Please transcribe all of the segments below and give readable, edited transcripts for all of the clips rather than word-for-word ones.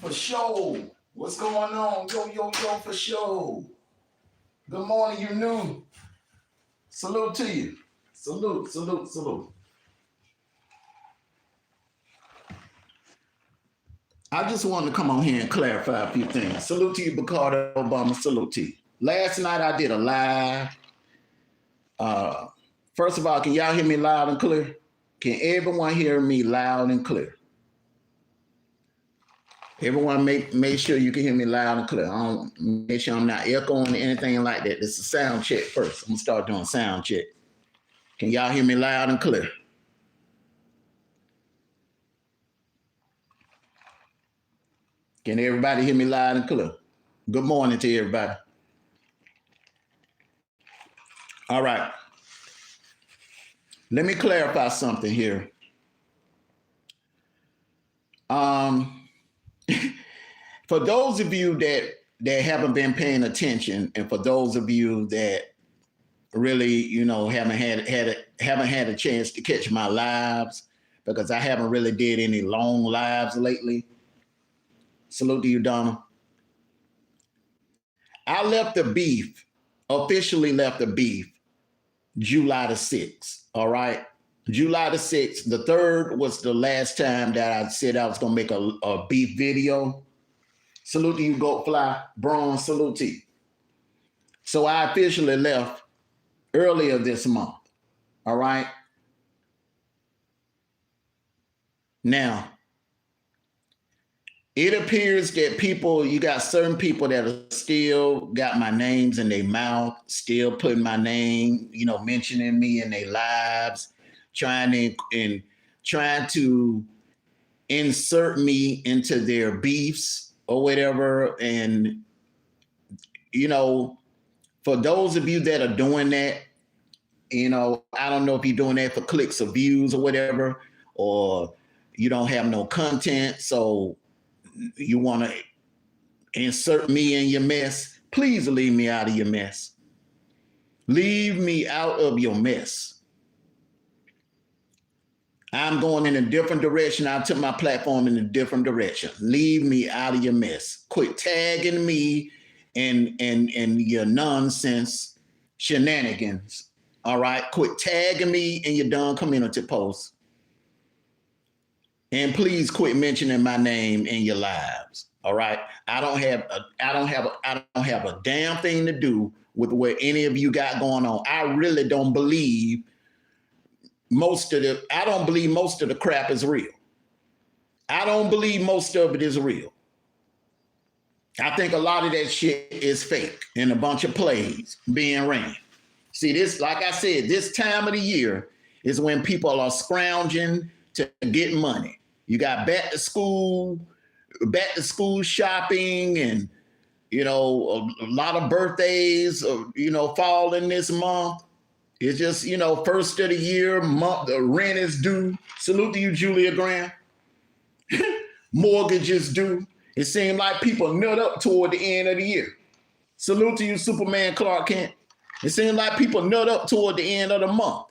For sure. What's going on? Yo, for sure. Good morning, you new. Salute to you. Salute. I just wanted to come on here and clarify a few things. Salute to you, Ricardo Obama. Salute to you. Last night I did a live. First of all, can y'all hear me loud and clear? Can everyone hear me loud and clear? Everyone make sure you can hear me loud and clear. I don't make sure I'm not echoing or anything like that. This is a sound check first. I'm gonna start doing sound check. Can y'all hear me loud and clear? Can everybody hear me loud and clear? Good morning to everybody. All right. Let me clarify something here. For those of you that haven't been paying attention, and for those of you that really, haven't had a chance to catch my lives, because I haven't really did any long lives lately. Salute to you, Donna. I officially left the beef July the 6th. All right. July the 6th. The 3rd was the last time that I said I was going to make a beef video. Salute to you, Goatfly. Bronze, salute to you. So I officially left earlier this month. All right. Now, it appears that you got certain people that are still got my names in their mouth, still putting my name, mentioning me in their lives, trying to insert me into their beefs or whatever. And, for those of you that are doing that, I don't know if you're doing that for clicks or views or whatever, or you don't have no content, so you want to insert me in your mess. Please leave me out of your mess. Leave me out of your mess. I'm going in a different direction. I took my platform in a different direction. Leave me out of your mess. Quit tagging me and your nonsense shenanigans. All right. Quit tagging me in your dumb community posts. And please quit mentioning my name in your lives. All right. I don't have a damn thing to do with what any of you got going on. I really don't believe most of the crap is real. I don't believe most of it is real. I think a lot of that shit is fake and a bunch of plays being ran. See, this, like I said, this time of the year is when people are scrounging to get money. You got back to school shopping, and a lot of birthdays, fall in this month. It's just, first of the year, month, the rent is due. Salute to you, Julia Graham. Mortgage is due. It seemed like people nut up toward the end of the year. Salute to you, Superman Clark Kent. It seemed like people nut up toward the end of the month.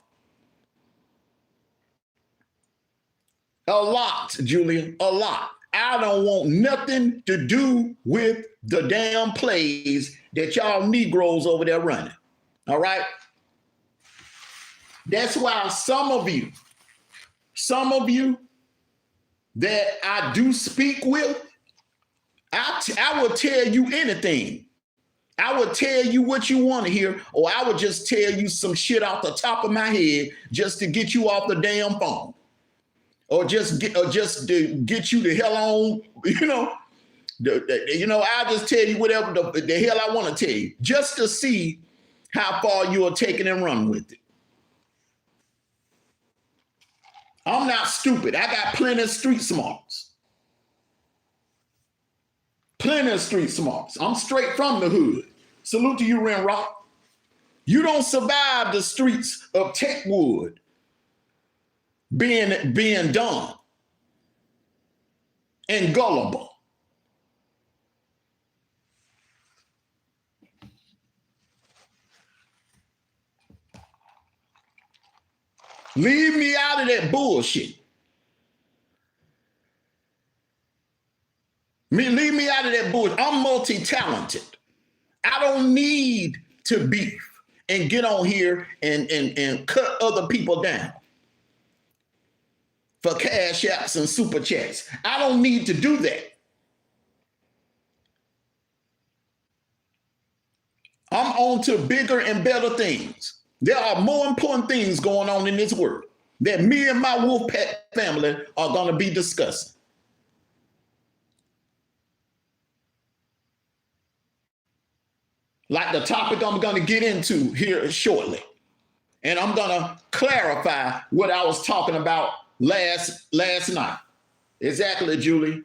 A lot, Julia, a lot. I don't want nothing to do with the damn plays that y'all Negroes over there running. All right? That's why some of you that I do speak with, I will tell you anything. I would tell you what you want to hear, or I would just tell you some shit off the top of my head just to get you off the damn phone, or just to get you the hell on. I'll just tell you whatever the hell I want to tell you, just to see how far you are taking and run with it. I'm not stupid. I got plenty of street smarts. Plenty of street smarts. I'm straight from the hood. Salute to you, Ren Rock. You don't survive the streets of Techwood being dumb and gullible. Leave me out of that bullshit. Leave me out of that bullshit. I'm multi-talented. I don't need to beef and get on here and cut other people down for cash apps and super chats. I don't need to do that. I'm on to bigger and better things. There are more important things going on in this world that me and my Wolfpack family are going to be discussing. Like the topic I'm going to get into here shortly. And I'm going to clarify what I was talking about last night. Exactly, Julie.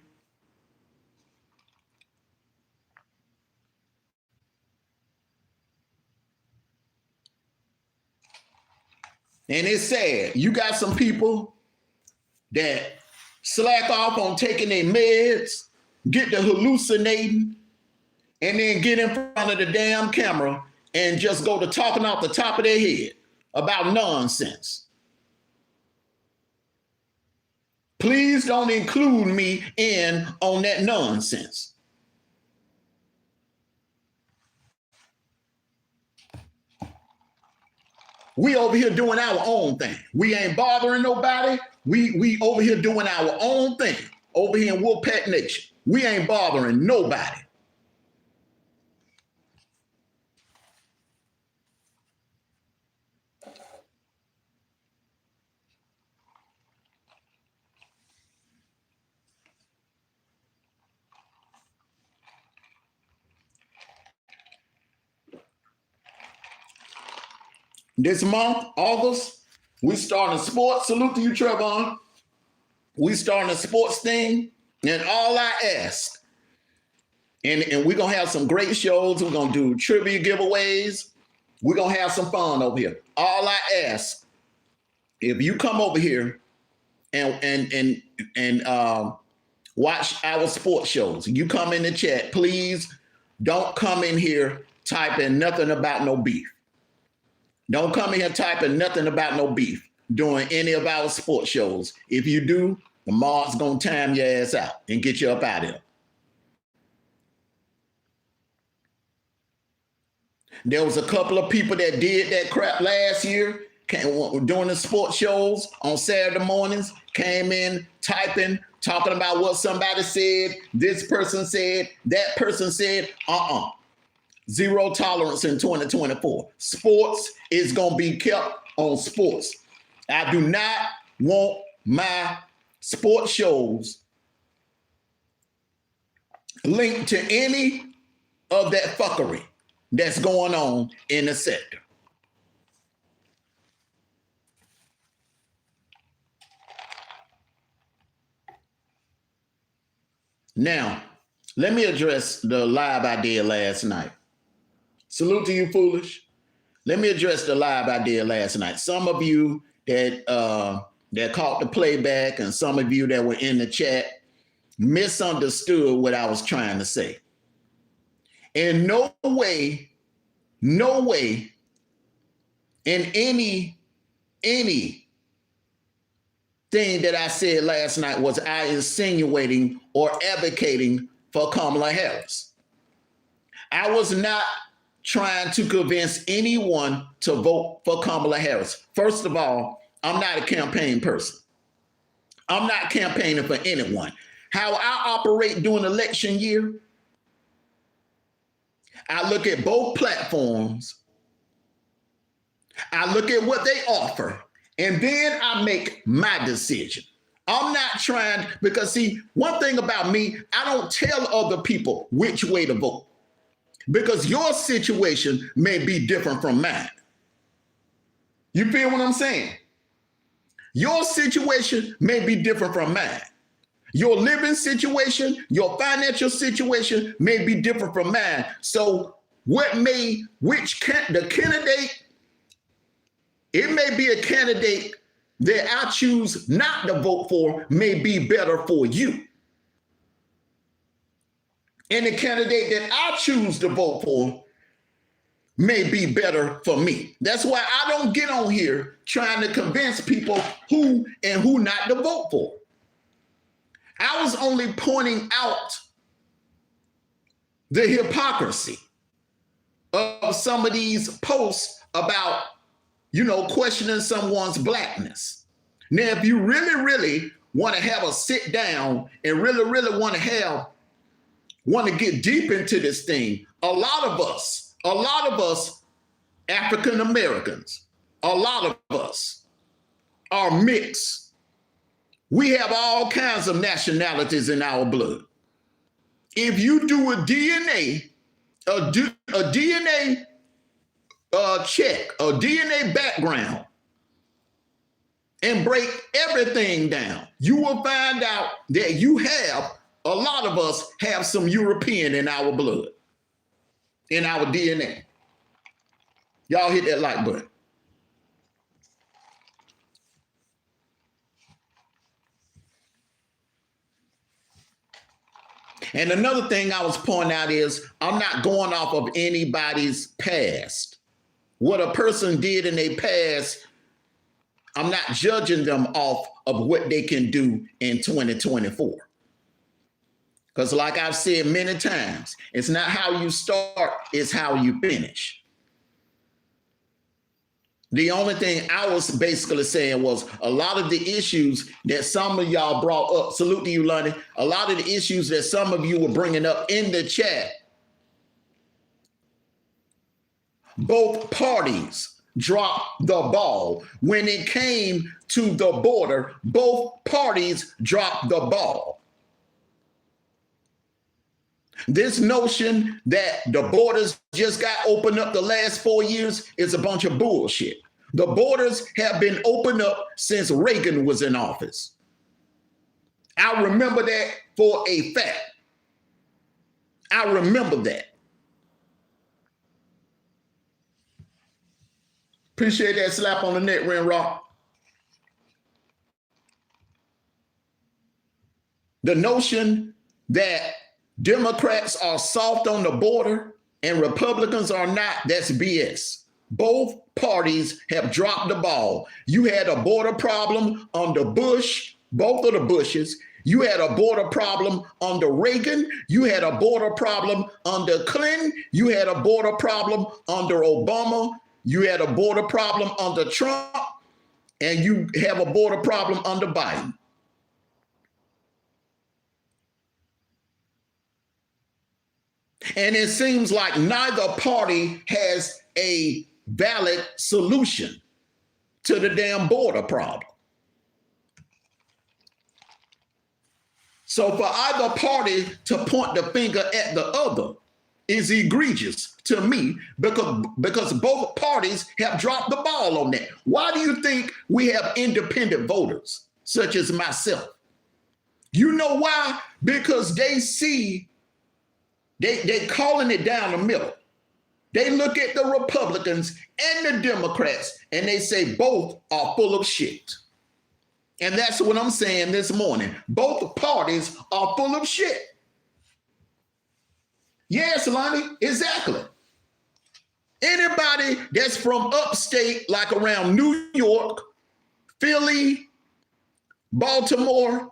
And it's sad. You got some people that slack off on taking their meds, get to hallucinating, and then get in front of the damn camera and just go to talking off the top of their head about nonsense. Please don't include me in on that nonsense. We over here doing our own thing. We ain't bothering nobody. We over here doing our own thing over here in Wolfpack Nation. We ain't bothering nobody. This month, August, we starting sports. Salute to you, Trevon. We starting a sports thing, and all I ask, and we're going to have some great shows. We're going to do trivia giveaways. We're going to have some fun over here. All I ask, if you come over here and watch our sports shows, you come in the chat, please don't come in here typing nothing about no beef. Don't come in here typing nothing about no beef during any of our sports shows. If you do, the mods gonna time your ass out and get you up out of here. There was a couple of people that did that crap last year, doing the sports shows on Saturday mornings, came in typing, talking about what somebody said, this person said, that person said, Zero tolerance in 2024. Sports is going to be kept on sports. I do not want my sports shows linked to any of that fuckery that's going on in the sector. Now, let me address the live I did last night. Salute to you, foolish. Let me address the live I did last night. Some of you that caught the playback and some of you that were in the chat misunderstood what I was trying to say. In no way, in any thing that I said last night was I insinuating or advocating for Kamala Harris. I was not trying to convince anyone to vote for Kamala Harris. First of all, I'm not a campaign person. I'm not campaigning for anyone. How I operate during election year, I look at both platforms. I look at what they offer, and then I make my decision. I'm not trying, because see, one thing about me, I don't tell other people which way to vote. Because your situation may be different from mine. You feel what I'm saying? Your situation may be different from mine. Your living situation, your financial situation may be different from mine. So the candidate, it may be a candidate that I choose not to vote for may be better for you. And the candidate that I choose to vote for may be better for me. That's why I don't get on here trying to convince people who and who not to vote for. I was only pointing out the hypocrisy of some of these posts about, questioning someone's blackness. Now, if you really, really want to have a sit down and really, really want to get deep into this thing, a lot of us, African Americans, a lot of us are mixed. We have all kinds of nationalities in our blood. If you do a DNA check, a DNA background, and break everything down, you will find out that a lot of us have some European in our blood, in our DNA. Y'all hit that like button. And another thing I was pointing out is I'm not going off of anybody's past. What a person did in their past, I'm not judging them off of what they can do in 2024. Because like I've said many times, it's not how you start, it's how you finish. The only thing I was basically saying was a lot of the issues that some of y'all brought up, salute to you, Lonnie, a lot of the issues that some of you were bringing up in the chat, both parties dropped the ball. When it came to the border, both parties dropped the ball. This notion that the borders just got opened up the last 4 years is a bunch of bullshit. The borders have been opened up since Reagan was in office. I remember that for a fact. I remember that. Appreciate that slap on the neck, Ren Rock. The notion that Democrats are soft on the border and Republicans are not, that's BS. Both parties have dropped the ball. You had a border problem under Bush, both of the Bushes. You had a border problem under Reagan. You had a border problem under Clinton. You had a border problem under Obama. You had a border problem under Trump. And you have a border problem under Biden. And it seems like neither party has a valid solution to the damn border problem. So for either party to point the finger at the other is egregious to me because both parties have dropped the ball on that. Why do you think we have independent voters such as myself? You know why? Because they see they calling it down the middle. They look at the Republicans and the Democrats and they say both are full of shit. And that's what I'm saying this morning. Both parties are full of shit. Yes, Lonnie, exactly. Anybody that's from upstate, like around New York, Philly, Baltimore,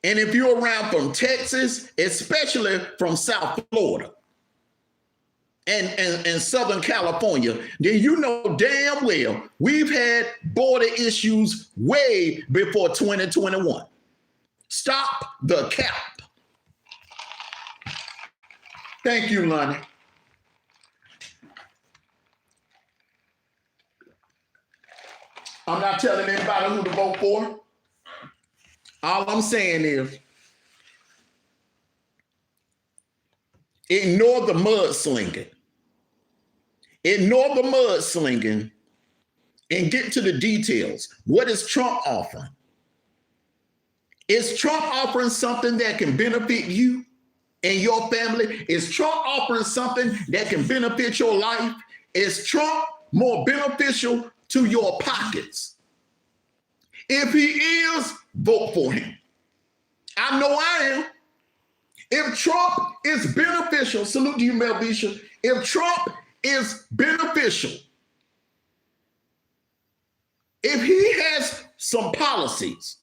and if you're around from Texas, especially from South Florida and Southern California, then you know damn well we've had border issues way before 2021. Stop the cap. Thank you, Lonnie. I'm not telling anybody who to vote for. All I'm saying is ignore the mudslinging. Ignore the mudslinging and get to the details. What is Trump offering? Is Trump offering something that can benefit you and your family? Is Trump offering something that can benefit your life? Is Trump more beneficial to your pockets? If he is, vote for him. I know I am. If Trump is beneficial, salute to you, Mel Bishop. If Trump is beneficial, if he has some policies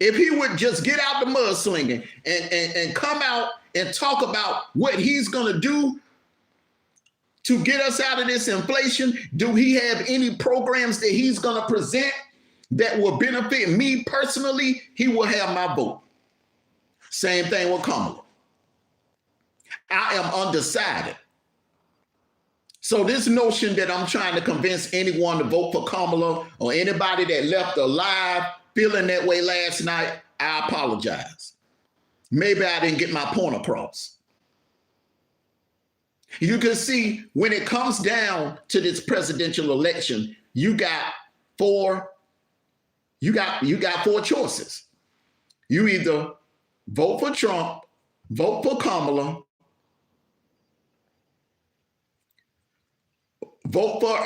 If he would just get out the mudslinging and come out and talk about what he's going to do to get us out of this inflation, do he have any programs that he's going to present that will benefit me personally? He will have my vote. Same thing with Kamala. I am undecided. So this notion that I'm trying to convince anyone to vote for Kamala or anybody that left alive feeling that way last night, I apologize. Maybe I didn't get my point across. You can see when it comes down to this presidential election, you got four choices. You either vote for Trump, vote for Kamala, vote for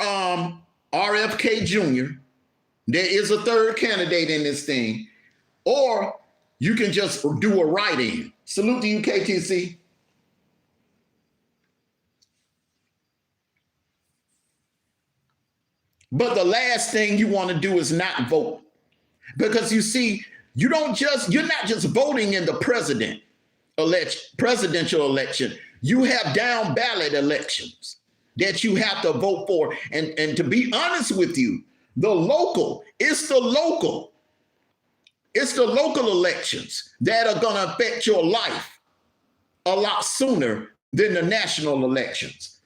RFK Jr. There is a third candidate in this thing. Or you can just do a write-in. Salute to you, KTC. But the last thing you want to do is not vote. Because you see, you're not just voting in the presidential election. You have down ballot elections that you have to vote for. And to be honest with you, it's the local elections that are going to affect your life a lot sooner than the national elections.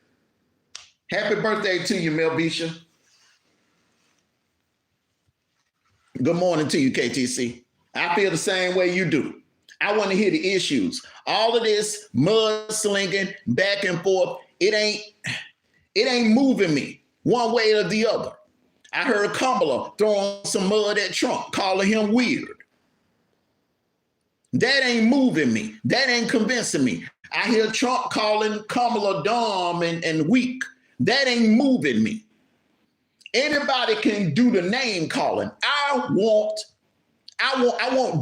Happy birthday to you, Melvisha. Good morning to you, KTC. I feel the same way you do. I want to hear the issues. All of this mudslinging back and forth, it ain't moving me one way or the other. I heard Kamala throwing some mud at Trump, calling him weird. That ain't moving me. That ain't convincing me. I hear Trump calling Kamala dumb and weak. That ain't moving me. Anybody can do the name calling. I want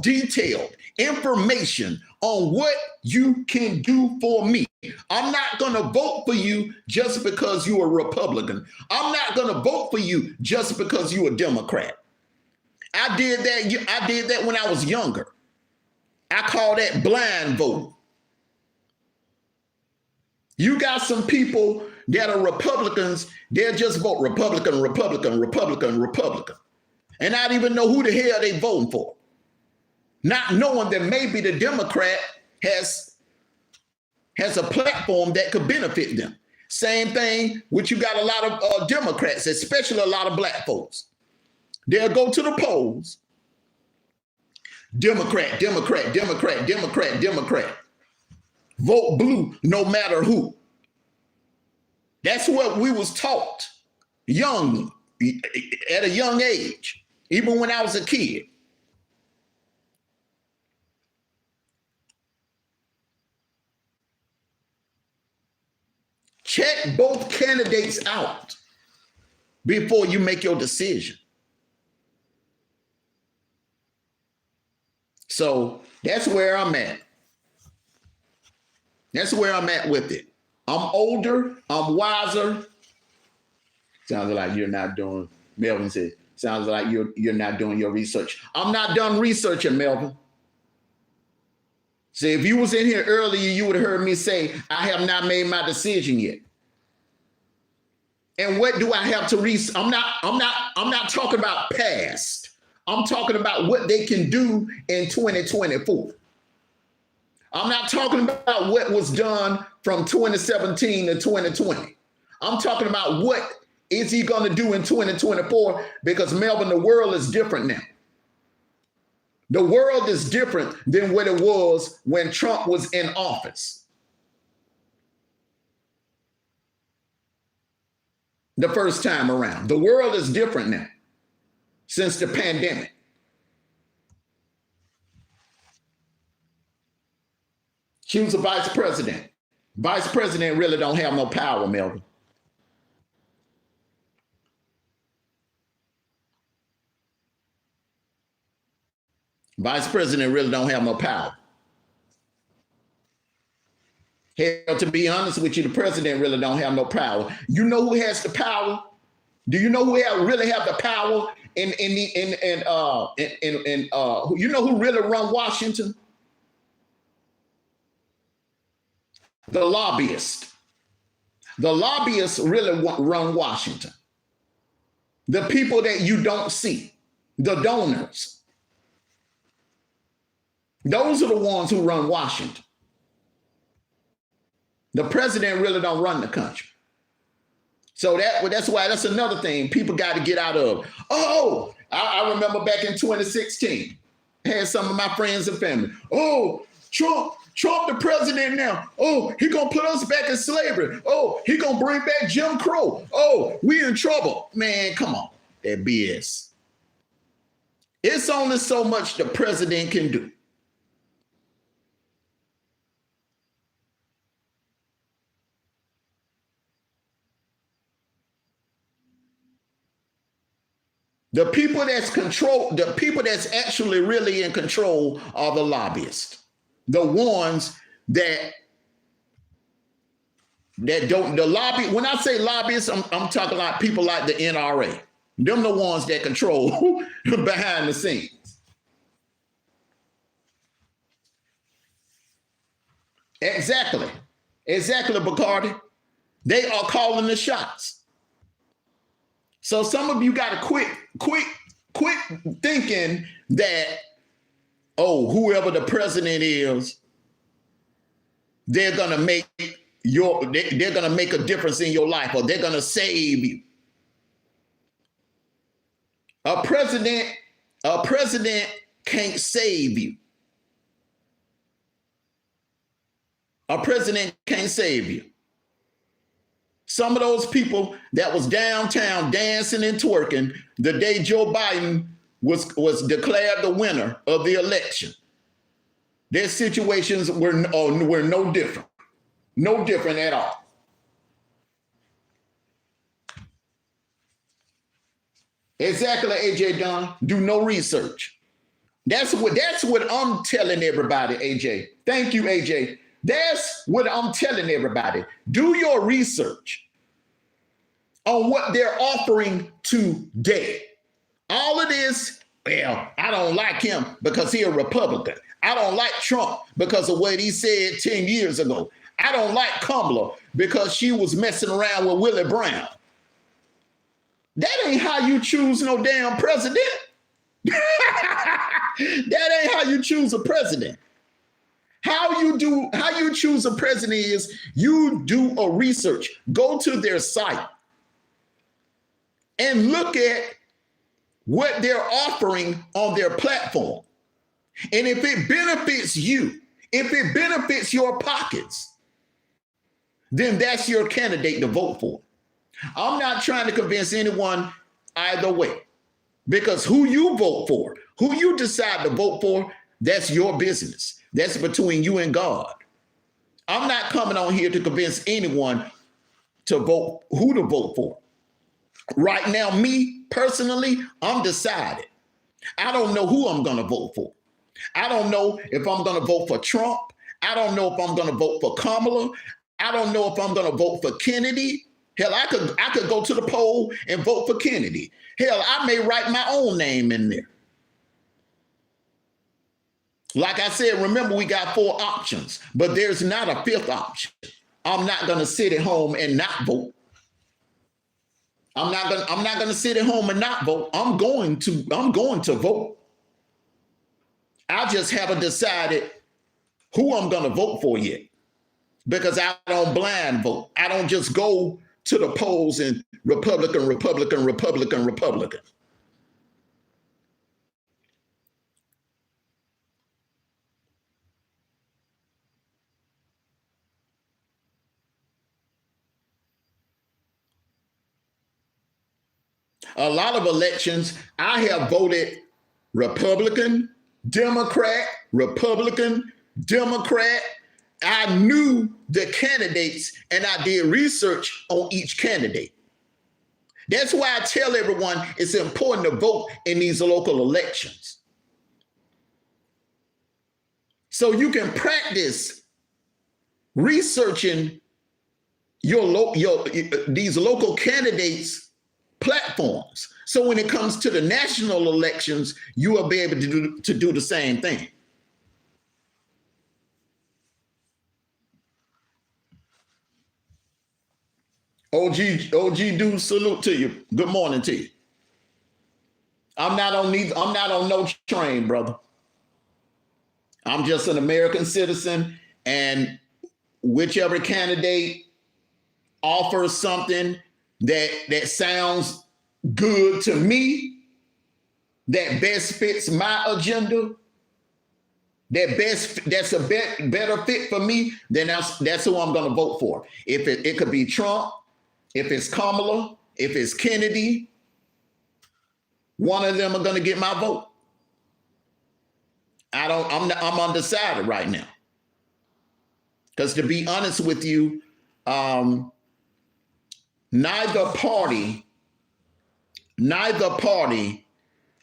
detailed information on what you can do for me. I'm not going to vote for you just because you're a Republican. I'm not going to vote for you just because you're a Democrat. I did that when I was younger. I call that blind vote. You got some people that are Republicans, they'll just vote Republican, Republican, Republican, Republican, and not even know who the hell they voting for. Not knowing that maybe the Democrat has a platform that could benefit them. Same thing, which you got a lot of Democrats, especially a lot of black folks. They'll go to the polls. Democrat, Democrat, Democrat, Democrat, Democrat. Vote blue no matter who. That's what we was taught at a young age, even when I was a kid. Check both candidates out before you make your decision. So that's where I'm at. That's where I'm at with it. I'm older. I'm wiser. Sounds like you're not doing, Melvin said, sounds like you're not doing your research. I'm not done researching, Melvin. See, if you was in here earlier, you would have heard me say, I have not made my decision yet. And what do I have to research? I'm not talking about past. I'm talking about what they can do in 2024. I'm not talking about what was done from 2017 to 2020. I'm talking about what is he going to do in 2024, because Melvin, the world is different now. The world is different than what it was when Trump was in office. The first time around. The world is different now since the pandemic. She was a vice president. Vice president really don't have no power, Melvin. Vice president really don't have no power. Hell, to be honest with you, the president really don't have no power. You know who has the power? Do you know who really have the power you know who really run Washington? The lobbyists. The lobbyists really run Washington. The people that you don't see, the donors. Those are the ones who run Washington. The president really don't run the country. So that's another thing people got to get out of. Oh, I remember back in 2016, I had some of my friends and family. Oh, Trump the president now. Oh, he gonna put us back in slavery. Oh, he gonna bring back Jim Crow. Oh, we in trouble. Man, come on, that BS. It's only so much the president can do. The people that's actually really in control are the lobbyists. The ones that don't, the lobby, when I say lobbyists, I'm talking like people like the NRA. Them the ones that control behind the scenes. Exactly, Bacardi. They are calling the shots. So some of you got to quit thinking that, oh, whoever the president is, they're gonna make a difference in your life, or they're gonna save you. A president can't save you. A president can't save you. Some of those people that was downtown dancing and twerking the day Joe Biden was declared the winner of the election, their situations were no different. No different at all. Exactly, AJ Dunn. Do no research. That's what I'm telling everybody, AJ. Thank you, AJ. That's what I'm telling everybody. Do your research on what they're offering today. All of this, well, I don't like him because he's a Republican. I don't like Trump because of what he said 10 years ago. I don't like Kamala because she was messing around with Willie Brown. That ain't how you choose no damn president. That ain't how you choose a president. How you choose a president is you do a research. Go to their site and look at what they're offering on their platform. And if it benefits you, if it benefits your pockets, then that's your candidate to vote for. I'm not trying to convince anyone either way, because who you vote for, who you decide to vote for, that's your business. That's between you and God. I'm not coming on here to convince anyone to vote, who to vote for. Right now, me personally, I'm decided. I don't know who I'm going to vote for. I don't know if I'm going to vote for Trump. I don't know if I'm going to vote for Kamala. I don't know if I'm going to vote for Kennedy. Hell, I could go to the poll and vote for Kennedy. Hell, I may write my own name in there. Like I said, remember, we got 4 options, but there's not a 5th option. I'm not going to sit at home and not vote. I'm not going to sit at home and not vote. I'm going to vote. I just haven't decided who I'm going to vote for yet, because I don't blind vote. I don't just go to the polls and Republican. A lot of elections, I have voted Republican, Democrat, Republican, Democrat. I knew the candidates and I did research on each candidate. That's why I tell everyone it's important to vote in these local elections, so you can practice researching these local candidates' platforms. So when it comes to the national elections, you will be able to do the same thing. OG do salute to you. Good morning to you. I'm not on no train, brother. I'm just an American citizen, and whichever candidate offers something that sounds good to me, that best fits my agenda, that's a better fit for me, then that's who I'm going to vote for. If it could be Trump, if it's Kamala, if it's Kennedy, one of them are going to get my vote. I'm undecided right now. Because to be honest with you, neither party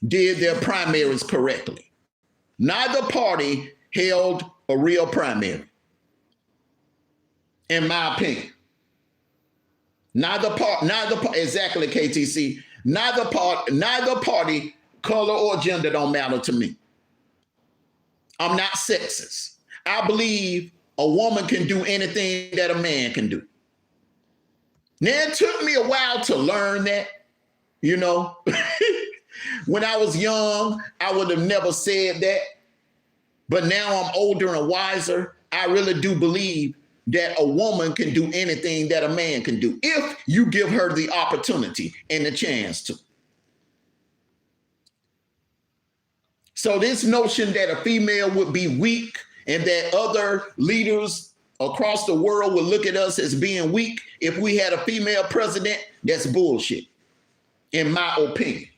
did their primaries correctly. Neither party held a real primary, in my opinion. Exactly, KTC. Neither party, color or gender don't matter to me. I'm not sexist. I believe a woman can do anything that a man can do. Now, it took me a while to learn that, you know. When I was young, I would have never said that. But now I'm older and wiser. I really do believe that a woman can do anything that a man can do if you give her the opportunity and the chance to. So this notion that a female would be weak and that other leaders across the world would look at us as being weak if we had a female president, that's bullshit, in my opinion.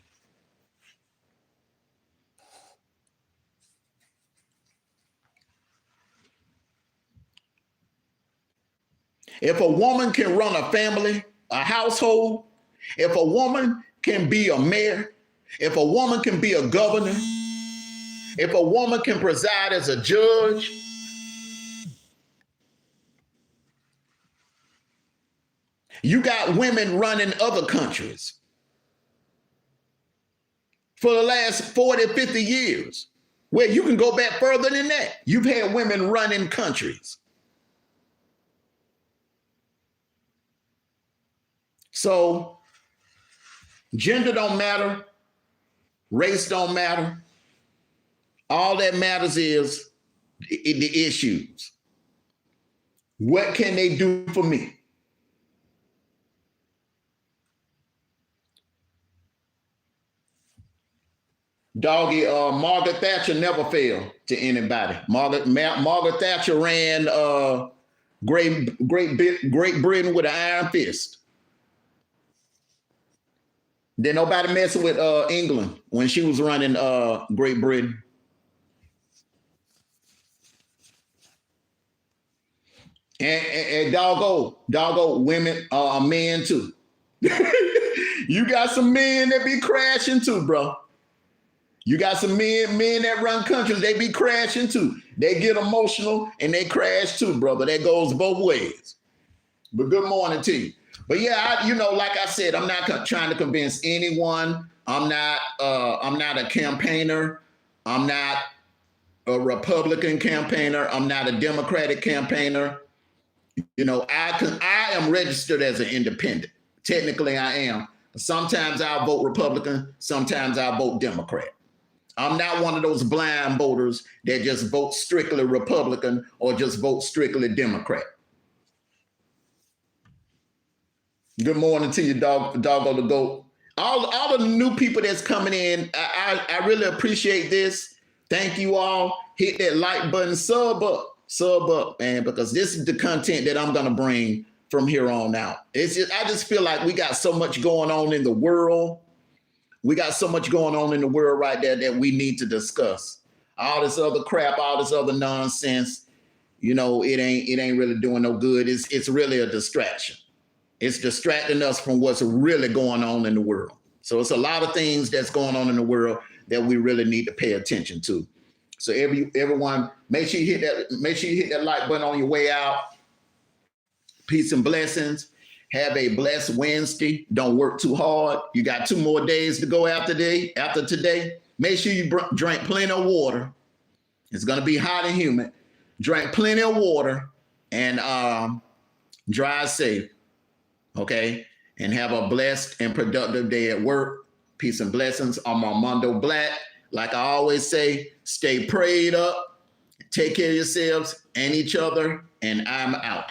If a woman can run a family, a household, if a woman can be a mayor, if a woman can be a governor, if a woman can preside as a judge, you got women running other countries for the last 40, 50 years. Well, you can go back further than that. You've had women running countries. So gender don't matter. Race don't matter. All that matters is the issues. What can they do for me? Doggy, Margaret Thatcher never failed to anybody. Margaret Thatcher ran Great Britain with an iron fist. Then nobody messing with England when she was running Great Britain. And doggo women are men too. You got some men that be crashing too, bro. You got some men that run countries, they be crashing too. They get emotional and they crash too, brother. That goes both ways. But good morning to you. But yeah, like I said, I'm not trying to convince anyone. I'm not a campaigner. I'm not a Republican campaigner. I'm not a Democratic campaigner. I am registered as an independent. Technically, I am. Sometimes I'll vote Republican. Sometimes I'll vote Democrat. I'm not one of those blind voters that just vote strictly Republican or just vote strictly Democrat. Good morning to you, Doggo the Goat. All of the new people that's coming in, I really appreciate this. Thank you all. Hit that like button, sub up, man, because this is the content that I'm gonna bring from here on out. I just feel like we got so much going on in the world. We got so much going on in the world right there that we need to discuss. All this other crap, all this other nonsense, it ain't really doing no good. It's really a distraction. It's distracting us from what's really going on in the world. So it's a lot of things that's going on in the world that we really need to pay attention to. So everyone, make sure you hit that like button on your way out. Peace and blessings. Have a blessed Wednesday. Don't work too hard. You got 2 more days to go after today. Make sure you drink plenty of water. It's going to be hot and humid. Drink plenty of water and drive safe. Okay? And have a blessed and productive day at work. Peace and blessings. I'm Armando Black. Like I always say, stay prayed up. Take care of yourselves and each other. And I'm out.